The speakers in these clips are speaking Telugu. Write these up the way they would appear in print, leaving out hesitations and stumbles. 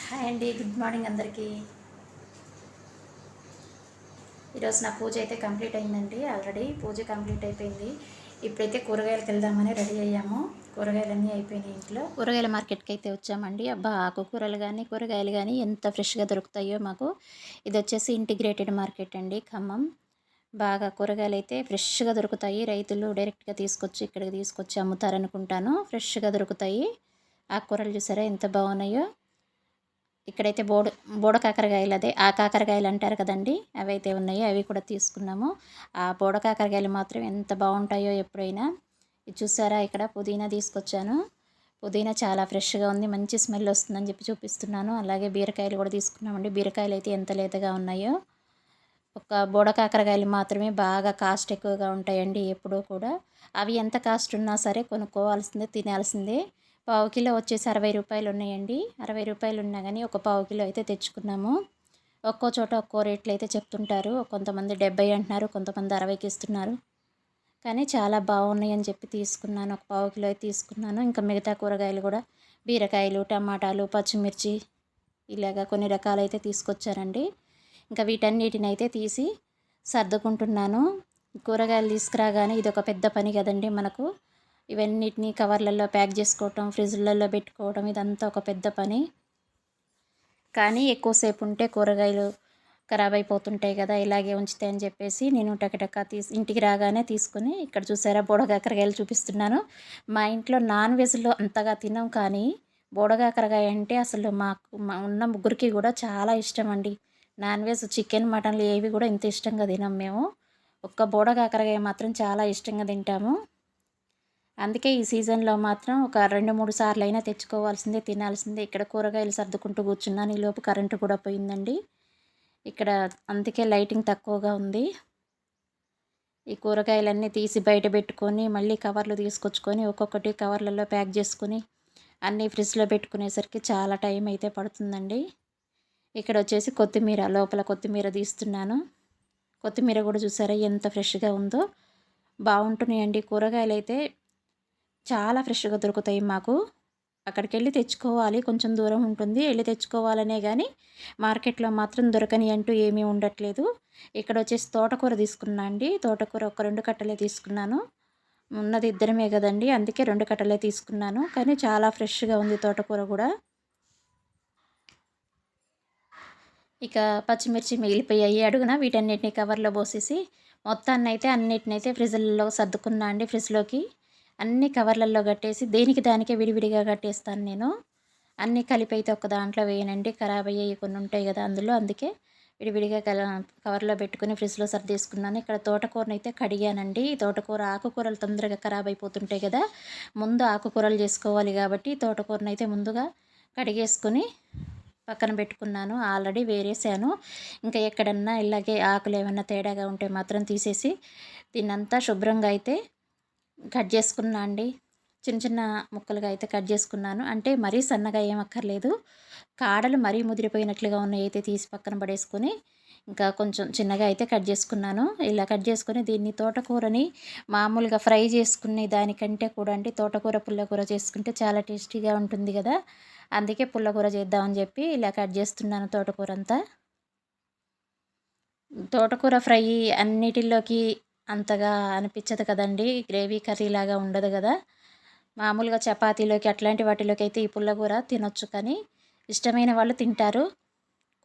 హాయ్ అండి, గుడ్ మార్నింగ్ అందరికీ. ఈరోజు నా పూజ అయితే కంప్లీట్ అయిందండి. ఆల్రెడీ పూజ కంప్లీట్ అయిపోయింది. ఇప్పుడైతే కూరగాయలకు వెళ్దామని రెడీ అయ్యాము. కూరగాయలన్నీ అయిపోయినాయి ఇంట్లో. కూరగాయల మార్కెట్కి అయితే వచ్చామండి. అబ్బా, ఆకుకూరలు కానీ కూరగాయలు కానీ ఎంత ఫ్రెష్గా దొరుకుతాయో మాకు. ఇది వచ్చేసి ఇంటిగ్రేటెడ్ మార్కెట్ అండి, ఖమ్మం. బాగా కూరగాయలు అయితే ఫ్రెష్గా దొరుకుతాయి. రైతులు డైరెక్ట్గా తీసుకొచ్చి ఇక్కడికి తీసుకొచ్చి అమ్ముతారనుకుంటాను. ఫ్రెష్గా దొరుకుతాయి. ఆకుకూరలు చూసారా ఎంత బాగున్నాయో. ఇక్కడైతే బోడ కాకరకాయలు, అదే ఆ కాకరకాయలు అంటారు కదండి, అవి అయితే ఉన్నాయి. అవి కూడా తీసుకున్నాము. ఆ బోడ కాకరకాయలు మాత్రం ఎంత బాగుంటాయో ఎప్పుడైనా. ఇది చూసారా, ఇక్కడ పుదీనా తీసుకొచ్చాను. పుదీనా చాలా ఫ్రెష్గా ఉంది, మంచి స్మెల్ వస్తుందని చెప్పి చూపిస్తున్నాను. అలాగే బీరకాయలు కూడా తీసుకున్నామండి. బీరకాయలు అయితే ఎంత లేతగా ఉన్నాయో. ఒక బోడ కాకరకాయలు మాత్రమే బాగా కాస్ట్ ఎక్కువగా ఉంటాయండి ఎప్పుడూ కూడా. అవి ఎంత కాస్ట్ ఉన్నా సరే కొనుక్కోవాల్సిందే, తినాల్సిందే. పావు కిలో వచ్చేసి 60 రూపాయలు ఉన్నాయండి. 60 రూపాయలు ఉన్నా కానీ ఒక పావు కిలో అయితే తెచ్చుకున్నాము. ఒక్కో చోట ఒక్కో రేట్లు అయితే చెప్తుంటారు. కొంతమంది 70 అంటున్నారు, కొంతమంది 60కి ఇస్తున్నారు. కానీ చాలా బాగున్నాయి అని చెప్పి తీసుకున్నాను. ఒక పావు కిలో అయితే తీసుకున్నాను. ఇంకా మిగతా కూరగాయలు కూడా బీరకాయలు, టమాటాలు, పచ్చిమిర్చి ఇలాగా కొన్ని రకాలైతే తీసుకొచ్చారండి. ఇంకా వీటన్నిటిని అయితే తీసి సర్దుకుంటున్నాను. కూరగాయలు తీసుకురాగానే ఇది ఒక పెద్ద పని కదండి మనకు. ఇవన్నిటిని కవర్లలో ప్యాక్ చేసుకోవటం, ఫ్రిడ్జ్లలో పెట్టుకోవడం, ఇదంతా ఒక పెద్ద పని. కానీ ఎక్కువసేపు ఉంటే కూరగాయలు ఖరాబ్ అయిపోతుంటాయి కదా, ఇలాగే ఉంచితే అని చెప్పేసి నేను టకటకా ఇంటికి రాగానే తీసుకుని, ఇక్కడ చూసారా బోడకాకరకాయలు చూపిస్తున్నాను. మా ఇంట్లో నాన్ వెజ్లో అంతగా తినం, కానీ బోడకాకరకాయ అంటే అసలు మా ఉన్న ముగ్గురికి కూడా చాలా ఇష్టం అండి. నాన్ వెజ్ చికెన్, మటన్లు ఏవి కూడా ఇంత ఇష్టంగా తినం మేము. ఒక్క బోడకాకరకాయ మాత్రం చాలా ఇష్టంగా తింటాము. అందుకే ఈ సీజన్లో మాత్రం ఒక 2-3 సార్లు అయినా తెచ్చుకోవాల్సిందే, తినాల్సిందే. ఇక్కడ కూరగాయలు సర్దుకుంటూ కూర్చున్నాను. ఈలోపు కరెంటు కూడా పోయిందండి ఇక్కడ. అందుకే లైటింగ్ తక్కువగా ఉంది. ఈ కూరగాయలన్నీ తీసి బయట పెట్టుకొని మళ్ళీ కవర్లు తీసుకొచ్చుకొని ఒక్కొక్కటి కవర్లలో ప్యాక్ చేసుకొని అన్నీ ఫ్రిడ్జ్లో పెట్టుకునేసరికి చాలా టైం అయితే పడుతుందండి. ఇక్కడ వచ్చేసి కొత్తిమీర, లోపల కొత్తిమీర తీస్తున్నాను. కొత్తిమీర కూడా చూసారా ఎంత ఫ్రెష్గా ఉందో. బాగుంటున్నాయండి కూరగాయలు అయితే, చాలా ఫ్రెష్గా దొరుకుతాయి మాకు. అక్కడికి వెళ్ళి తెచ్చుకోవాలి, కొంచెం దూరం ఉంటుంది, వెళ్ళి తెచ్చుకోవాలనే కానీ మార్కెట్లో మాత్రం దొరకని అంటూ ఏమీ ఉండట్లేదు. ఇక్కడ వచ్చేసి తోటకూర తీసుకున్నా అండి. తోటకూర ఒక 2 కట్టలే తీసుకున్నాను. ఉన్నది ఇద్దరమే కదండి, అందుకే 2 కట్టలే తీసుకున్నాను. కానీ చాలా ఫ్రెష్గా ఉంది తోటకూర కూడా. ఇక పచ్చిమిర్చి మిగిలిపోయాయి అడుగున, వీటన్నిటిని కవర్లో పోసేసి మొత్తాన్నైతే అన్నిటినైతే ఫ్రిడ్జ్లలో సర్దుకున్నా అండి. ఫ్రిడ్జ్లోకి అన్ని కవర్లలో కట్టేసి దేనికి దానికే విడివిడిగా కట్టేస్తాను నేను. అన్నీ కలిపి అయితే ఒక దాంట్లో వేయనండి, ఖరాబ్ అయ్యేవి కొన్ని ఉంటాయి కదా అందులో. అందుకే విడివిడిగా కవర్లో పెట్టుకుని ఫ్రిడ్జ్లో సర్దేసుకున్నాను. ఇక్కడ తోటకూరను అయితే కడిగానండి. తోటకూర ఆకుకూరలు తొందరగా ఖరాబ్ అయిపోతుంటాయి కదా, ముందు ఆకుకూరలు చేసుకోవాలి కాబట్టి తోటకూరను అయితే ముందుగా కడిగేసుకొని పక్కన పెట్టుకున్నాను. ఆల్రెడీ వేరేసాను. ఇంకా ఎక్కడన్నా ఇలాగే ఆకులు ఏమన్నా తేడాగా ఉంటే మాత్రం తీసేసి దీన్నంతా శుభ్రంగా అయితే కట్ చేసుకున్నా అండి. చిన్న చిన్న ముక్కలుగా అయితే కట్ చేసుకున్నాను. అంటే మరీ సన్నగా ఏం అక్కర్లేదు. కాడలు మరీ ముదిరిపోయినట్లుగా ఉన్నాయి అయితే తీసి పక్కన పడేసుకొని ఇంకా కొంచెం చిన్నగా అయితే కట్ చేసుకున్నాను. ఇలా కట్ చేసుకొని దీన్ని తోటకూరని మామూలుగా ఫ్రై చేసుకునే దానికంటే కూడా అండి తోటకూర పుల్లకూర చేసుకుంటే చాలా టేస్టీగా ఉంటుంది కదా, అందుకే పుల్లకూర చేద్దామని చెప్పి ఇలా కట్ చేస్తున్నాను తోటకూర అంతా. తోటకూర ఫ్రై అన్నిటిలోకి అంతగా అనిపించదు కదండి, గ్రేవీ కర్రీ లాగా ఉండదు కదా. మామూలుగా చపాతీలోకి అట్లాంటి వాటిలోకి అయితే ఈ పుల్లకూర తినొచ్చు, కానీ ఇష్టమైన వాళ్ళు తింటారు,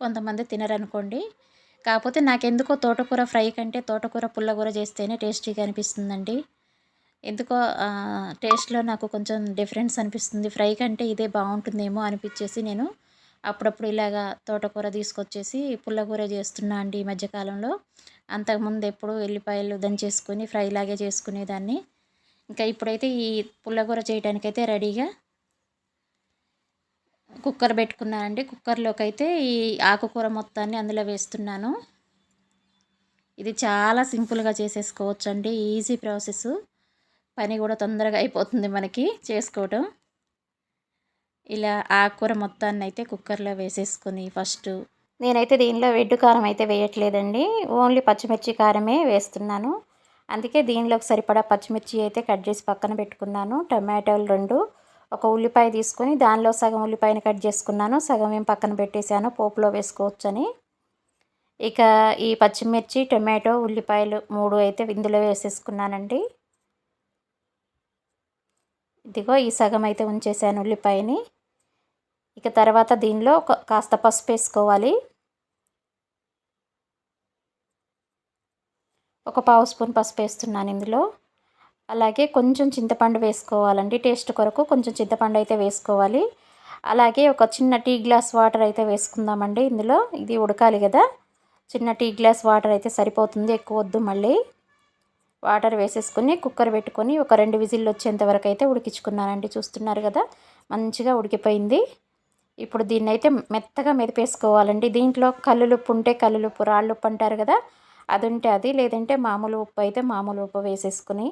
కొంతమంది తినరనుకోండి. కాకపోతే నాకెందుకో తోటకూర ఫ్రై కంటే తోటకూర పుల్లకూర చేస్తేనే టేస్టీగా అనిపిస్తుందండి. ఎందుకో టేస్ట్లో నాకు కొంచెం డిఫరెన్స్ అనిపిస్తుంది. ఫ్రై కంటే ఇదే బాగుంటుందేమో అనిపించేసి నేను అప్పుడప్పుడు ఇలాగా తోటకూర తీసుకొచ్చేసి పుల్లకూర చేస్తున్నా అండి ఈ మధ్యకాలంలో. అంతకుముందు ఎప్పుడు ఎల్లిపాయలు దంచేసుకొని ఫ్రై లాగే చేసుకునేదాన్ని. ఇంకా ఇప్పుడైతే ఈ పుల్లకూర చేయడానికైతే రెడీగా కుక్కర్ పెట్టుకున్నానండి. కుక్కర్లోకి అయితే ఈ ఆకుకూర మొత్తాన్ని అందులో వేస్తున్నాను. ఇది చాలా సింపుల్గా చేసేసుకోవచ్చు అండి, ఈజీ ప్రాసెస్. పని కూడా తొందరగా అయిపోతుంది మనకి చేసుకోవటం. ఇలా ఆకుకూర మొత్తాన్ని అయితే కుక్కర్లో వేసేసుకొని ఫస్ట్ నేనైతే దీనిలో వెడ్డు కారం అయితే వేయట్లేదండి, ఓన్లీ పచ్చిమిర్చి కారమే వేస్తున్నాను. అందుకే దీనిలోకి సరిపడా పచ్చిమిర్చి అయితే కట్ చేసి పక్కన పెట్టుకున్నాను. టమాటోలు 2, ఒక ఉల్లిపాయ తీసుకొని దానిలో సగం ఉల్లిపాయని కట్ చేసుకున్నాను, సగం ఏం పక్కన పెట్టేశాను పోపులో వేసుకోవచ్చని. ఇక ఈ పచ్చిమిర్చి, టొమాటో, ఉల్లిపాయలు 3 అయితే ఇందులో వేసేసుకున్నానండి. ఇదిగో ఈ సగం అయితే ఉంచేసాను ఉల్లిపాయని. ఇక తర్వాత దీనిలో కాస్త పసుపు వేసుకోవాలి. ఒక పావు స్పూన్ పసుపు వేస్తున్నాను ఇందులో. అలాగే కొంచెం చింతపండు వేసుకోవాలండి, టేస్ట్ కొరకు కొంచెం చింతపండు అయితే వేసుకోవాలి. అలాగే ఒక చిన్న టీ గ్లాస్ వాటర్ అయితే వేసుకుందామండి ఇందులో. ఇది ఉడకాలి కదా, చిన్న టీ గ్లాస్ వాటర్ అయితే సరిపోతుంది, ఎక్కువ వద్దు. మళ్ళీ వాటర్ వేసేసుకొని కుక్కర్ పెట్టుకొని ఒక 2 విజిల్లు వచ్చేంత వరకు అయితే ఉడికించుకున్నానండి. చూస్తున్నారు కదా, మంచిగా ఉడికిపోయింది. ఇప్పుడు దీన్ని అయితే మెత్తగా మెదిపేసుకోవాలండి. దీంట్లో కల్లులుప్పు ఉంటే కల్లులుప్పు, రాళ్ళుప్పు అంటారు కదా, అది ఉంటే అది, లేదంటే మామూలు ఉప్పు అయితే మామూలు ఉప్పు వేసేసుకుని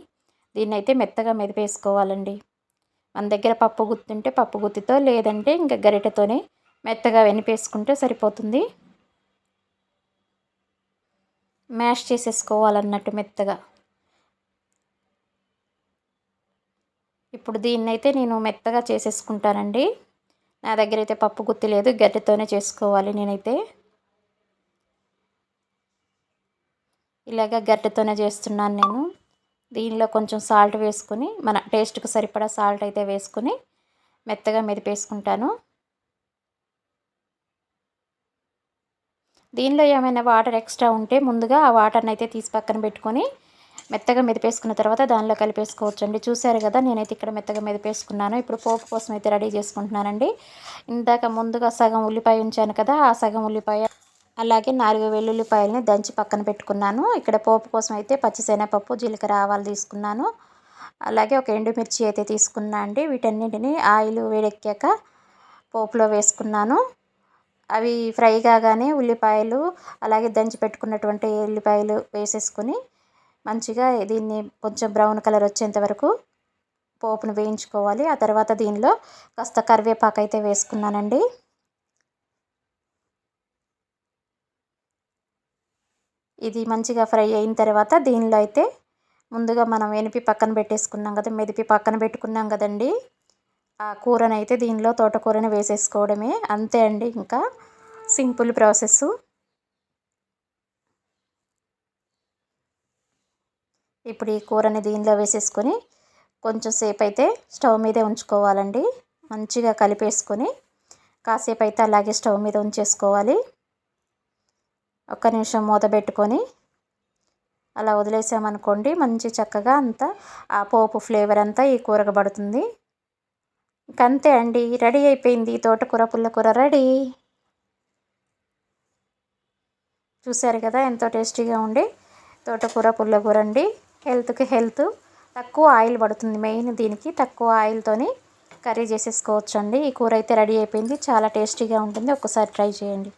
దీన్ని అయితే మెత్తగా మెదిపేసుకోవాలండి. మన దగ్గర పప్పు గుత్తి ఉంటే పప్పు గుత్తితో, లేదంటే ఇంకా గరిటెతోనే మెత్తగా వెనిపేసుకుంటే సరిపోతుంది. మ్యాష్ చేసేసుకోవాలన్నట్టు మెత్తగా. ఇప్పుడు దీన్నైతే నేను మెత్తగా చేసేసుకుంటానండి. నా దగ్గర అయితే పప్పు గుత్తి లేదు, గరిటెతోనే చేసుకోవాలి నేనైతే. ఇలాగ గరిటెతోనే చేస్తున్నాను నేను. దీనిలో కొంచెం సాల్ట్ వేసుకొని, మన టేస్ట్కి సరిపడా సాల్ట్ అయితే వేసుకొని మెత్తగా మెదిపేసుకుంటాను. దీనిలో ఏమైనా వాటర్ ఎక్స్ట్రా ఉంటే ముందుగా ఆ వాటర్ని అయితే తీసి పక్కన పెట్టుకొని మెత్తగా మెదిపేసుకున్న తర్వాత దానిలో కలిపేసుకోవచ్చండి. చూసారు కదా, నేనైతే ఇక్కడ మెత్తగా మెదిపేసుకున్నాను. ఇప్పుడు పోపు కోసం అయితే రెడీ చేసుకుంటున్నానండి. ఇందాక ముందుగా సగం ఉల్లిపాయ ఉంచాను కదా, ఆ సగం ఉల్లిపాయ అలాగే 4 వెల్లుల్లిపాయలని దంచి పక్కన పెట్టుకున్నాను. ఇక్కడ పోపు కోసం అయితే పచ్చిశనగపప్పు, జీలకర్ర, ఆవాలు తీసుకున్నాను. అలాగే ఒక ఎండుమిర్చి అయితే తీసుకున్నా అండి. వీటన్నింటిని ఆయిల్ వేడెక్కాక పోపులో వేసుకున్నాను. అవి ఫ్రై కాగానే ఉల్లిపాయలు, అలాగే దంచి పెట్టుకున్నటువంటి ఉల్లిపాయలు వేసేసుకొని మంచిగా దీన్ని కొంచెం బ్రౌన్ కలర్ వచ్చేంత వరకు పోపును వేయించుకోవాలి. ఆ తర్వాత దీనిలో కాస్త కరివేపాకు అయితే వేసుకున్నానండి. ఇది మంచిగా ఫ్రై అయిన తర్వాత దీనిలో అయితే ముందుగా మనం పక్కన పెట్టేసుకున్నాం కదా, మెదిపి పక్కన పెట్టుకున్నాం కదండి, ఆ కూరనైతే దీనిలో తోటకూరని వేసేసుకోవడమే. అంతే అండి, ఇంకా సింపుల్ ప్రాసెస్. ఇప్పుడు ఈ కూరని దీనిలో వేసేసుకొని కొంచెం సేపు అయితే స్టవ్ మీదే ఉంచుకోవాలండి. మంచిగా కలిపేసుకొని కాసేపు అయితే అలాగే స్టవ్ మీద ఉంచేసుకోవాలి. 1 నిమిషం మూత పెట్టుకొని అలా వదిలేసామనుకోండి, మంచి చక్కగా అంతా ఆ పోపు ఫ్లేవర్ అంతా ఈ కూరకు పడుతుంది. ఇంకంతే అండి, రెడీ అయిపోయింది తోటకూర పుల్లకూర రెడీ. చూసారు కదా, ఎంతో టేస్టీగా ఉండే తోటకూర పుల్లకూర అండి. హెల్త్కి హెల్త్, తక్కువ ఆయిల్ పడుతుంది. మెయిన్ దీనికి తక్కువ ఆయిల్తోని కర్రీ చేసేసుకోవచ్చు అండి. ఈ కూర అయితే రెడీ అయిపోయింది, చాలా టేస్టీగా ఉంటుంది. ఒక్కసారి ట్రై చేయండి.